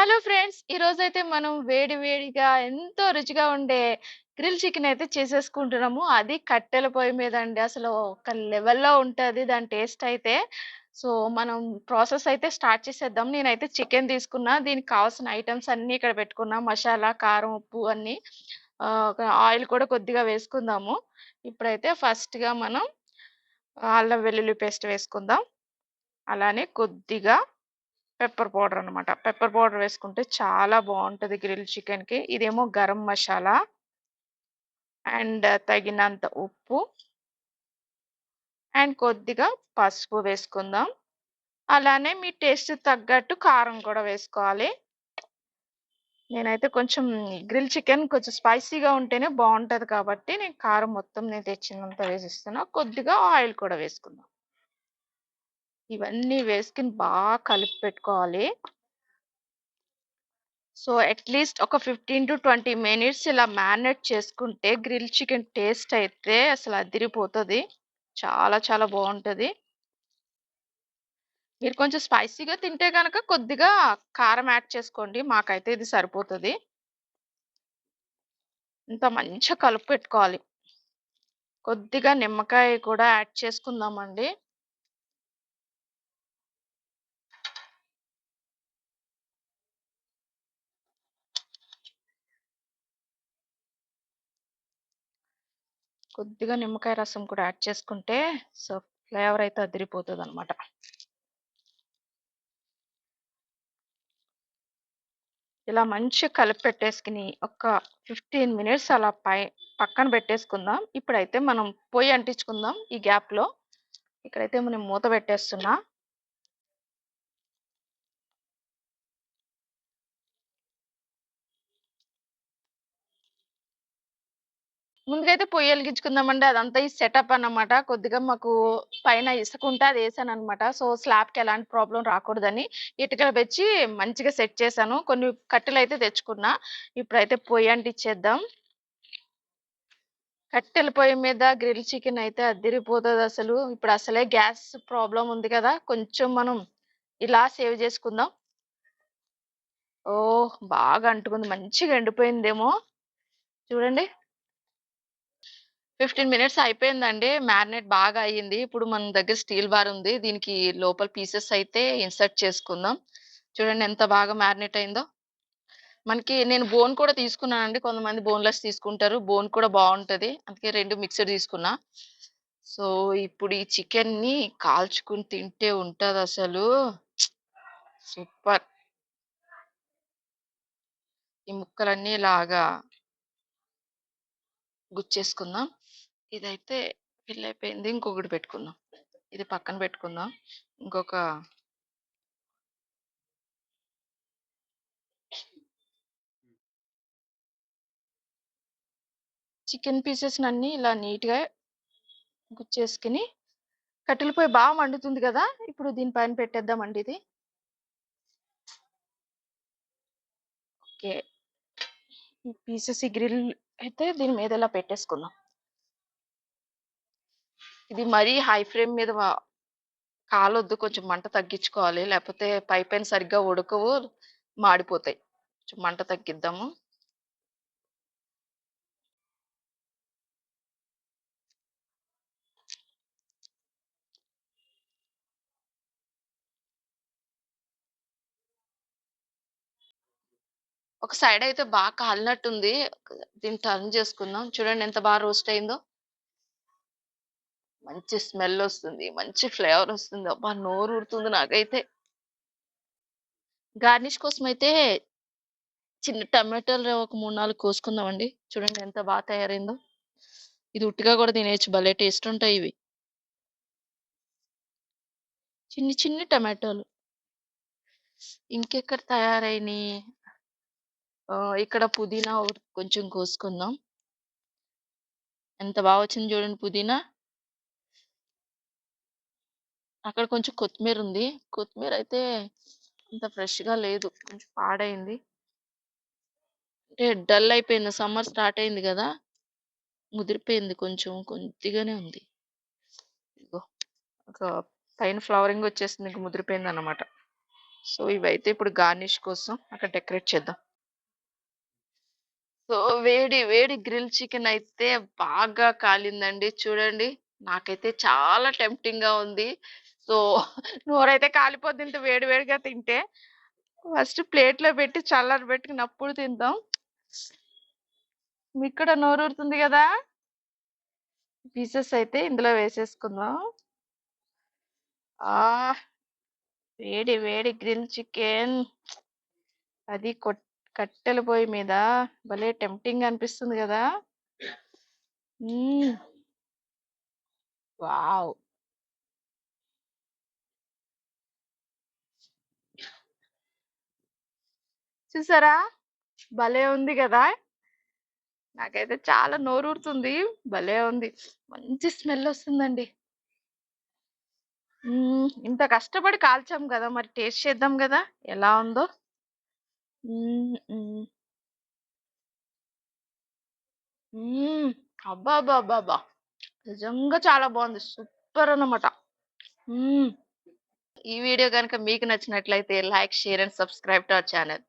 Hello friends. ఈరోజైతే మనం వేడి వేడిగా ఎంతో రుచిగా ఉండే గ్రిల్ చికెన్ అయితే చేసేసుకుంటున్నాము. అది కట్టెల పొయ్యి మీద అండి. అసలు ఒక లెవెల్‌లో ఉంటది దాని టేస్ట్ అయితే. సో, మనం ప్రాసెస్ అయితే స్టార్ట్ చేసేద్దాం. నేనైతే చికెన్ తీసుకున్నా. దీనికి కావాల్సిన ఐటెమ్స్ అన్నీ ఇక్కడ పెట్టుకున్నా. మసాలా, కారం, ఉప్పు అన్నీ. ఒక ఆయిల్ కూడా కొద్దిగా వేసుకుందాము. ఇప్పుడైతే ఫస్ట్‌గా మనం అల్లం వెల్లుల్లి పేస్ట్ వేసుకుందాం. అలానే కొద్దిగా పెప్పర్ పౌడర్ అనమాట. పెప్పర్ పౌడర్ వేసుకుంటే చాలా బావుంటది గ్రిల్ చికెన్‌కి. ఇదేమో గరం మసాలా అండ్ తగినంత ఉప్పు అండ్ కొద్దిగా పసుపు వేసుకుందాం. అలానే మీ టేస్ట్‌కి తగ్గట్టు కారం కూడా వేసుకోవాలి. నేనైతే కొంచెం గ్రిల్ చికెన్ కొంచెం స్పైసీగా ఉంటేనే బావుంటది కాబట్టి నేను కారం మొత్తం నేను తెచ్చినంత వేసేస్తున్నా. కొద్దిగా ఆయిల్ కూడా వేసుకుందాం. ఇవన్నీ వేసుకొని కలిపి పెట్టుకోవాలి. సో, అట్‌లీస్ట్ ఒక 15-20 మినిట్స్ ఇలా మ్యారినేట్ చేసుకుంటే గ్రిల్ చికెన్ టేస్ట్ అయితే అసలు అదిరిపోతది. చాలా చాలా బావుంటది. మీరు కొంచెం స్పైసీగా తింటే గనక కొద్దిగా కారం యాడ్ చేసుకోండి. మాకైతే ఇది సరిపోతది. ఇంత మంచిగా కలిపి పెట్టుకోవాలి. కొద్దిగా నిమ్మకాయ కూడా యాడ్ చేసుకుందామండి. కొద్దిగా నిమ్మకాయ రసం కూడా యాడ్ చేసుకుంటే సో, ఫ్లేవర్ అయితే అదిరిపోతదనమాట. ఇలా మంచిగా కలిపి పెట్టేసుకొని ఒక 15 మినిట్స్ అలా పక్కన పెట్టేసుకుందాం. ఇప్పుడైతే మనం పొయ్యి అంటించుకుందాం ఈ గ్యాప్‌లో. ఇక్కడైతే మనం మూత పెట్టేస్తున్నా. ముందుగా అయితే పొయ్యి వెలిగించుకుందామండి. అదంతా ఈ సెటప్ అన్నమాట. కొద్దిగా మాకు పైన ఇసుకుంటే అది ఏసాననమాట. సో, స్లాబ్‌కి ఎలాంటి ప్రాబ్లమ్ రాకూడదని ఇటుకలు తెచ్చి మంచిగా సెట్ చేశాను. కొన్ని కట్టెలైతే తెచ్చుకున్నా. ఇప్పుడైతే పొయ్యి అంటించేద్దాం. కట్టెల పొయ్యి మీద గ్రిల్ చికెన్ అయితే అద్దిరిపోతదసలు. ఇప్పుడు అసలే గ్యాస్ ప్రాబ్లమ్ ఉంది కదా! కొంచెం మనం ఇలా సేవ్ చేసుకుందాం. ఓహ్! బాగా అంటుకుంది. మంచిగా ఎండిపోయిందేమో చూడండి. 15 మినిట్స్ అయిపోయిందండి. మ్యారినేట్ బాగా అయింది. ఇప్పుడు మన దగ్గర స్టీల్ బార్ ఉంది. దీనికి లోపల పీసెస్ అయితే ఇన్సర్ట్ చేసుకుందాం. చూడండి ఎంత బాగా మ్యారినేట్ అయిందో. మనకి నేను బోన్ కూడా తీసుకున్నానండి. కొంతమంది బోన్‌లెస్ తీసుకుంటారు. బోన్ కూడా బావుంటది. అందుకే 2 మిక్స్‌డ్ తీసుకున్నా. సో, ఇప్పుడు ఈ చికెన్‌ని కాల్చుకొని తింటే ఉంటదసలు సూపర్. ఈ ముక్కలన్నీ ఇలాగా గుచ్చేసుకుందాం. ఇదైతే ఫిల్ అయిపోయింది. ఇంకొకటి పెట్టుకుందాం. ఇది పక్కన పెట్టుకుందాం. ఇంకొక చికెన్ పీసెస్‌నన్నీ ఇలా నీట్‌గా గుచ్చేసుకొని కట్టెల పొయ్యి మండుతుంది గదా! ఇప్పుడు దీని పైన పెట్టేద్దామండి ఇది. ఓకే. ఈ గ్రిల్ అయితే దీని మీద ఇలా పెట్టేసుకుందాం. ఇది మరీ హై ఫ్లేమ్ మీద కాలొద్దు. కొంచెం మంట తగ్గించుకోవాలి. లేపోతే పైన సరిగ్గా ఉడకవు, మాడిపోతాయి. కొంచెం మంట తగ్గిద్దాము. ఒక సైడ్ అయితే కాలినట్టుంది. దీన్ని టర్న్ చేసుకుందాం. చూడండి ఎంత రోస్ట్ అయిందో. మంచి స్మెల్ ఒస్తుంది. మంచి ఫ్లేవర్ ఒస్తుంది. అబ్బా! నోరూరుతుంది నాకైతే. గార్నిష్ కోసమయితే చిన్న టమాటాలు ఒక 3, 4 కోసుకుందామండి. చూడండి ఎంత తయారైందో. ఇది ఉట్టిగా గూడా తినేయొచ్చు. భలే టేస్ట్ ఉంటాయివి. చిన్ని చిన్ని టమాటోలు. ఇంకెక్కడ తయారైనియి? ఇక్కడ పుదీనా ఒకటి కొంచెం కోసుకుందాం. ఎంత వచ్చింది చూడండి పుదీనా. అక్కడ కొంచెం కొత్తిమీరుంది. కొత్తిమీరైతే అంత ఫ్రెష్‌గా లేదు. కొంచెం పాడైంది. అంటే డల్ అయిపోయింది. సమ్మర్ స్టార్ట్ అయింది గదా! ముదిరిపోయింది కొంచెం. కొద్దిగానే ఉంది. ఇదిగో ఒక పైన ఫ్లవరింగ్ వచ్చేసింది. ఇంక ముదిరిపోయిందన్నమాట. సో, ఇవైతే ఇప్పుడు గార్నిష్ కోసం అక్కడ డెకరేట్ చేద్దాం. సో, వేడి వేడి గ్రిల్ చికెన్ అయితే బాగా కాలిందండి. చూడండి. నాకైతే చాలా టెంప్టింగ్‌గా ఉంది. సో, నోరైతే కాలిపోద్ది ఇంత వేడి వేడిగా తింటే. ఫస్ట్ ప్లేట్‌లో పెట్టి చల్లారబెట్టుకొని అప్పుడు తిందాం. మీకు కూడా నోరూరుతుంది గదా! పీసెస్ అయితే ఇందులో వేసేసుకుందాం. ఆహ్! వేడి వేడి గ్రిల్ చికెన్ అది కట్టెల పొయ్యి మీద భలే టెంప్టింగ్‌గా అనిపిస్తుంది గదా! హ్మ్. వావ్! చూసారా? భలే ఉంది గదా! నాకైతే చాలా నోరూరుతుంది. భలే ఉంది. మంచి స్మెల్లొస్తుందండి. ఇంత కష్టపడి కాల్చాం గదా! మరి టేస్ట్ చేద్దాం గదా! ఎలా ఉందో? హ్మ్. హ్మ్. హ్మ్. అబ్బబ్బబ్బబ్బా! నిజంగా చాలా బావుంది. సూపరనమాట. హ్మ్. ఈ వీడియో గనుక మీకు నచ్చినట్లయితే like, share and subscribe to our channel.